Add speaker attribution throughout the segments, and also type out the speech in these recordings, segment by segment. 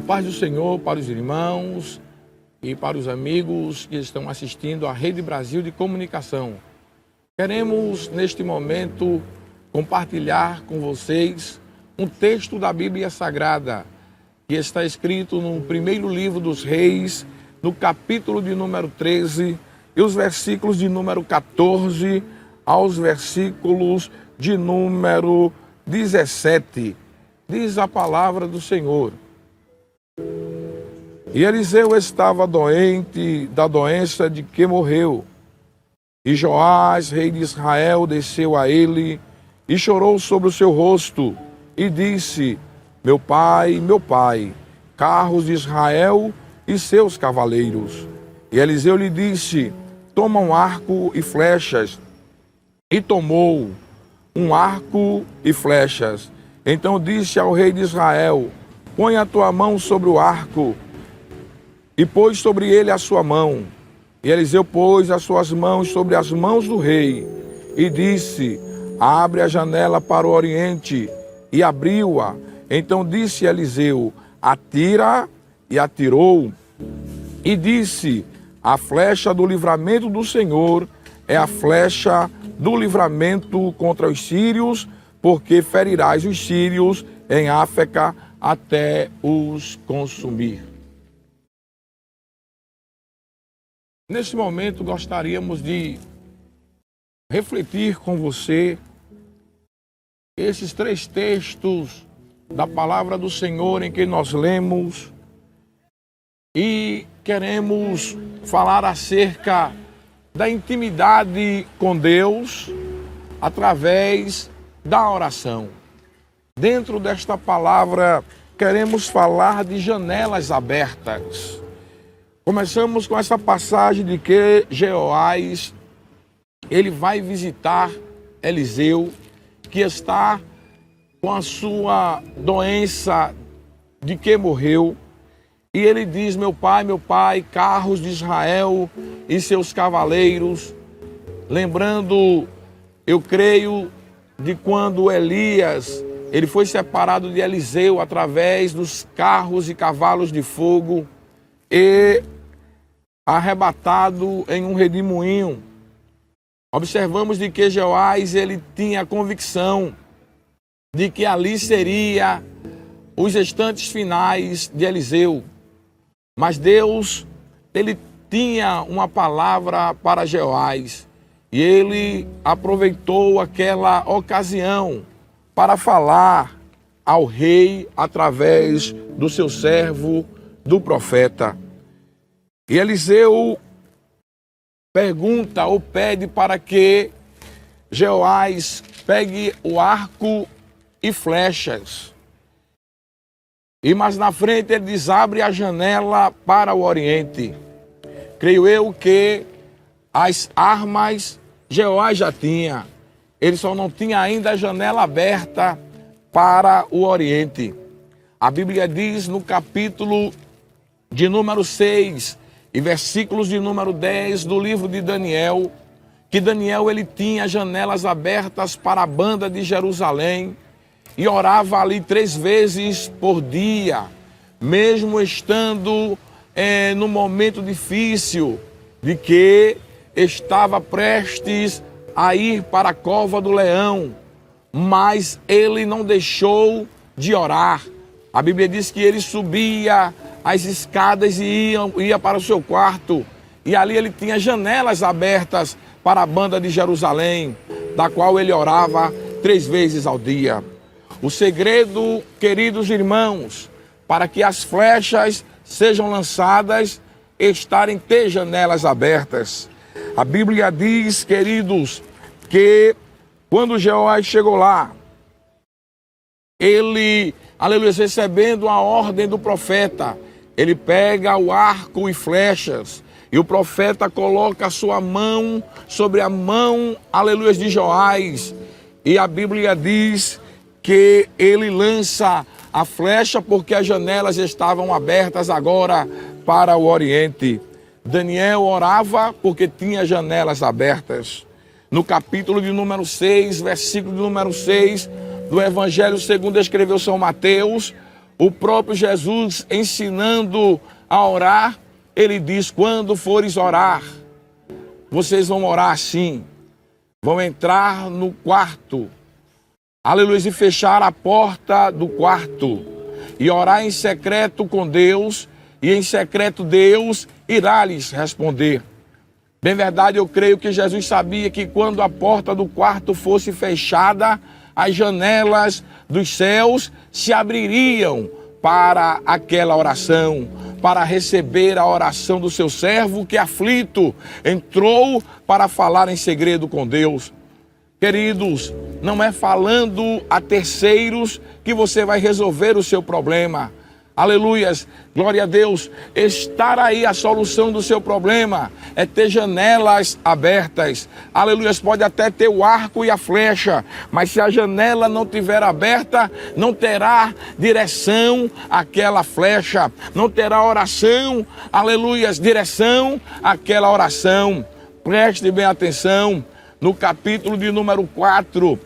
Speaker 1: paz do Senhor para os irmãos e para os amigos que estão assistindo à Rede Brasil de Comunicação. Queremos, neste momento, compartilhar com vocês um texto da Bíblia Sagrada, que está escrito no primeiro livro dos Reis, no capítulo de número 13, e os versículos de número 14 aos versículos de número 17. Diz a palavra do Senhor. E Eliseu estava doente da doença de que morreu. E Joás, rei de Israel, desceu a ele e chorou sobre o seu rosto e disse: meu pai, carros de Israel e seus cavaleiros. E Eliseu lhe disse: toma um arco e flechas. E tomou um arco e flechas. Então disse ao rei de Israel: põe a tua mão sobre o arco. E pôs sobre ele a sua mão. E Eliseu pôs as suas mãos sobre as mãos do rei. E disse: abre a janela para o oriente. E abriu-a. Então disse Eliseu: atira, e atirou. E disse: a flecha do livramento do Senhor é a flecha do livramento contra os sírios, porque ferirás os sírios em Áfeca até os consumir. Neste momento, gostaríamos de refletir com você esses três textos da palavra do Senhor em que nós lemos e queremos falar acerca da intimidade com Deus através da oração. Dentro desta palavra, queremos falar de janelas abertas. Começamos com essa passagem de que Jeoás, ele vai visitar Eliseu, que está com a sua doença de que morreu. E ele diz: meu pai, carros de Israel e seus cavaleiros. Lembrando, eu creio, de quando Elias, ele foi separado de Eliseu através dos carros e cavalos de fogo e arrebatado em um redemoinho. Observamos de que Jeoás, ele tinha a convicção de que ali seria os instantes finais de Eliseu. Mas Deus, ele tinha uma palavra para Jeoás e ele aproveitou aquela ocasião para falar ao rei através do seu servo, do profeta. E Eliseu pergunta ou pede para que Jeoás pegue o arco e flechas. E mais na frente ele diz: abre a janela para o oriente. Creio eu que as armas Jeoás já tinha. Ele só não tinha ainda a janela aberta para o oriente. A Bíblia diz no capítulo de número 6 e versículos de número 10 do livro de Daniel, que Daniel, ele tinha janelas abertas para a banda de Jerusalém e orava ali 3 vezes por dia, mesmo estando no momento difícil de que estava prestes a ir para a cova do leão, mas ele não deixou de orar. A Bíblia diz que ele subia as escadas e ia para o seu quarto, e ali ele tinha janelas abertas para a banda de Jerusalém, da qual ele orava 3 vezes ao dia. O segredo, queridos irmãos, para que as flechas sejam lançadas, estarem ter janelas abertas. A Bíblia diz, queridos, que quando Jeoás chegou lá, ele, aleluia, recebendo a ordem do profeta, ele pega o arco e flechas, e o profeta coloca a sua mão sobre a mão, aleluia, de Joás, e a Bíblia diz que ele lança a flecha porque as janelas estavam abertas agora para o oriente. Daniel orava porque tinha janelas abertas. No capítulo de número 6, versículo de número 6 do Evangelho segundo escreveu São Mateus, o próprio Jesus ensinando a orar, ele diz: quando fores orar, vocês vão orar assim, vão entrar no quarto, aleluia, e fechar a porta do quarto, e orar em secreto com Deus, e em secreto Deus irá lhes responder. Bem verdade, eu creio que Jesus sabia que quando a porta do quarto fosse fechada, as janelas dos céus se abririam para aquela oração, para receber a oração do seu servo que aflito entrou para falar em segredo com Deus. Queridos, não é falando a terceiros que você vai resolver o seu problema. Aleluias, glória a Deus. Estar aí a solução do seu problema é ter janelas abertas. Aleluias, pode até ter o arco e a flecha, mas se a janela não tiver aberta, não terá direção àquela flecha, não terá oração, aleluias, direção àquela oração. Preste bem atenção, no capítulo de número 4,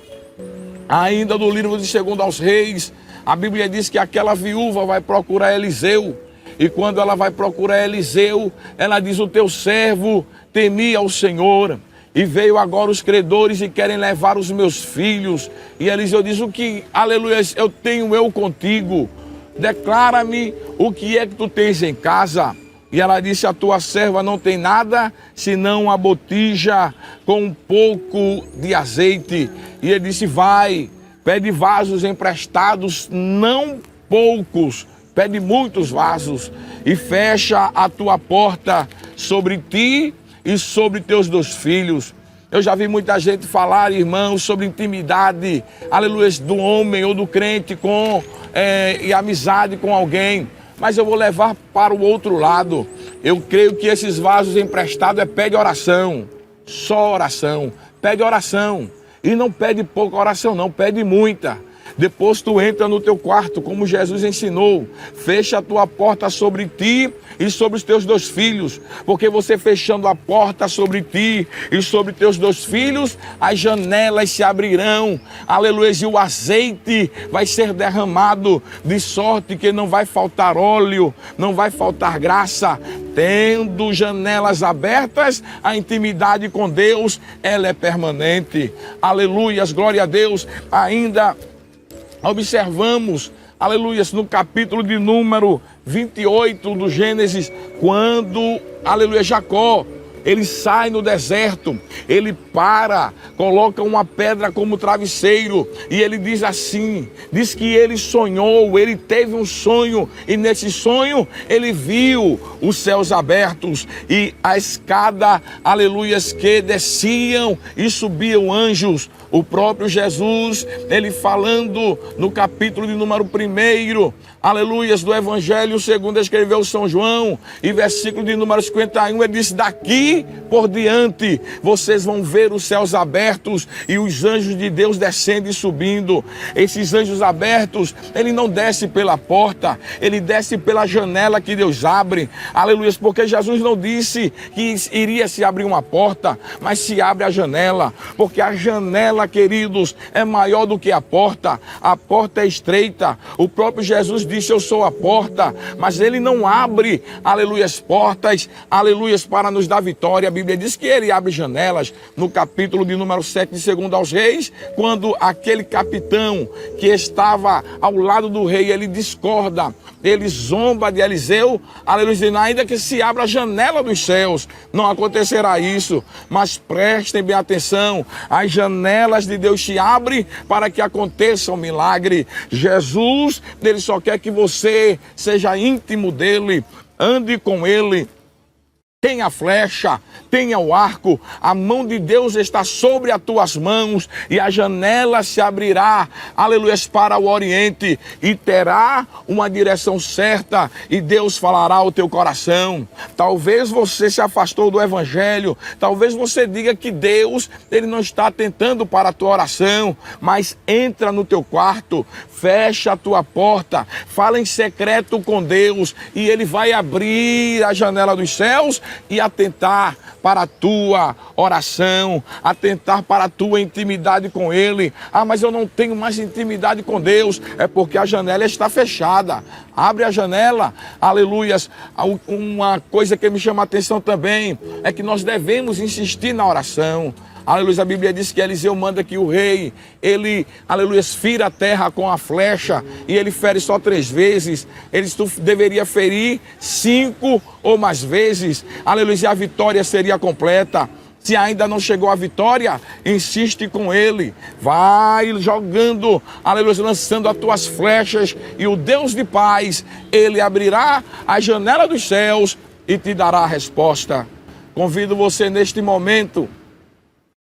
Speaker 1: ainda do livro de 2 aos Reis, a Bíblia diz que aquela viúva vai procurar Eliseu. E quando ela vai procurar Eliseu, ela diz: o teu servo temia ao Senhor. E veio agora os credores e querem levar os meus filhos. E Eliseu diz: o que, aleluia, eu tenho eu contigo. Declara-me o que é que tu tens em casa. E ela disse: a tua serva não tem nada, senão uma botija com um pouco de azeite. E ele disse: vai, pede vasos emprestados, não poucos, pede muitos vasos, e fecha a tua porta sobre ti e sobre teus 2 filhos. Eu já vi muita gente falar, irmãos, sobre intimidade, aleluia, do homem ou do crente e amizade com alguém. Mas eu vou levar para o outro lado. Eu creio que esses vasos emprestados pede oração, só oração, pede oração. E não pede pouca oração não, pede muita. Depois tu entra no teu quarto, como Jesus ensinou. Fecha a tua porta sobre ti e sobre os teus 2 filhos. Porque você fechando a porta sobre ti e sobre teus 2 filhos, as janelas se abrirão. Aleluia, e o azeite vai ser derramado, de sorte que não vai faltar óleo, não vai faltar graça. Tendo janelas abertas, a intimidade com Deus, ela é permanente. Aleluias, glória a Deus. Ainda observamos, aleluia, no capítulo de número 28 do Gênesis, quando, aleluia, Jacó, ele sai no deserto, ele para, coloca uma pedra como travesseiro, e ele diz assim, diz que ele sonhou, ele teve um sonho, e nesse sonho ele viu os céus abertos, e a escada, aleluias, que desciam e subiam anjos. O próprio Jesus, ele falando no capítulo de número 1, aleluias, do Evangelho segundo escreveu São João, e versículo de número 51, ele disse: daqui por diante vocês vão ver os céus abertos e os anjos de Deus descendo e subindo. Esses anjos abertos, ele não desce pela porta, ele desce pela janela que Deus abre, aleluias, porque Jesus não disse que iria se abrir uma porta, mas se abre a janela, porque a janela, queridos, é maior do que a porta é estreita. O próprio Jesus disse: eu sou a porta, mas ele não abre, aleluia, as portas, aleluia, para nos dar vitória. A Bíblia diz que ele abre janelas. No capítulo de número 7 de 2 aos Reis, quando aquele capitão que estava ao lado do rei, ele discorda, ele zomba de Eliseu, aleluia, dizendo: ainda que se abra a janela dos céus, não acontecerá isso. Mas prestem bem atenção, as janelas de Deus se abrem para que aconteça um milagre. Jesus, ele só quer que você seja íntimo dele, ande com ele. Tenha a flecha, tenha o arco, a mão de Deus está sobre as tuas mãos e a janela se abrirá, aleluia, para o oriente e terá uma direção certa e Deus falará ao teu coração. Talvez você se afastou do Evangelho, talvez você diga que Deus, ele não está atentando para a tua oração, mas entra no teu quarto, fecha a tua porta, fala em secreto com Deus e ele vai abrir a janela dos céus e atentar para a tua oração, atentar para a tua intimidade com Ele. Ah, mas eu não tenho mais intimidade com Deus. É porque a janela está fechada. Abre a janela, aleluias. Uma coisa que me chama a atenção também é que nós devemos insistir na oração. Aleluia, a Bíblia diz que Eliseu manda que o rei, ele, aleluia, fira a terra com a flecha e ele fere só 3 vezes. Tu deveria ferir 5 ou mais vezes. Aleluia, e a vitória seria completa. Se ainda não chegou a vitória, insiste com ele. Vai jogando, aleluia, lançando as tuas flechas e o Deus de paz, ele abrirá a janela dos céus e te dará a resposta. Convido você neste momento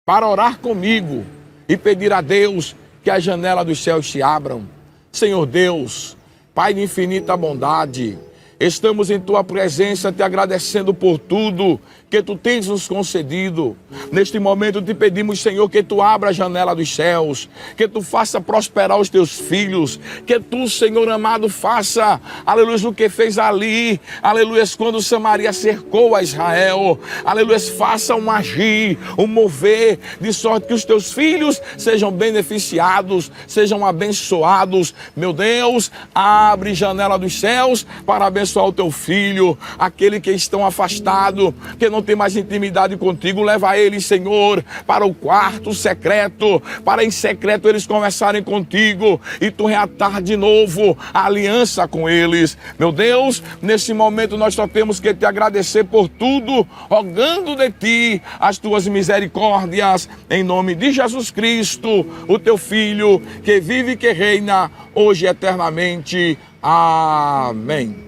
Speaker 1: para orar comigo e pedir a Deus que a janela dos céus se abram. Senhor Deus, Pai de infinita bondade, estamos em Tua presença te agradecendo por tudo que Tu tens nos concedido. Neste momento te pedimos, Senhor, que Tu abra a janela dos céus, que Tu faça prosperar os Teus filhos, que Tu, Senhor amado, faça, aleluia, o que fez ali, aleluia, quando Samaria cercou a Israel, aleluia, faça um agir, um mover, de sorte que os Teus filhos sejam beneficiados, sejam abençoados. Meu Deus, abre janela dos céus para abençoar o Teu filho, aquele que estão afastado, que não tem mais intimidade contigo, leva eles, Senhor, para o quarto secreto, para em secreto eles conversarem contigo e Tu reatar de novo a aliança com eles. Meu Deus, nesse momento nós só temos que te agradecer por tudo, rogando de Ti as Tuas misericórdias, em nome de Jesus Cristo, o Teu Filho, que vive e que reina hoje e eternamente. Amém.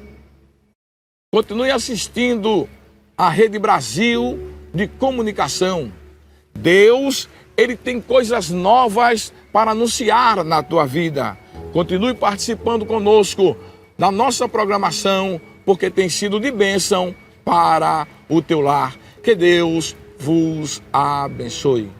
Speaker 1: Continue assistindo a Rede Brasil de Comunicação. Deus, Ele tem coisas novas para anunciar na tua vida. Continue participando conosco da nossa programação, porque tem sido de bênção para o teu lar. Que Deus vos abençoe.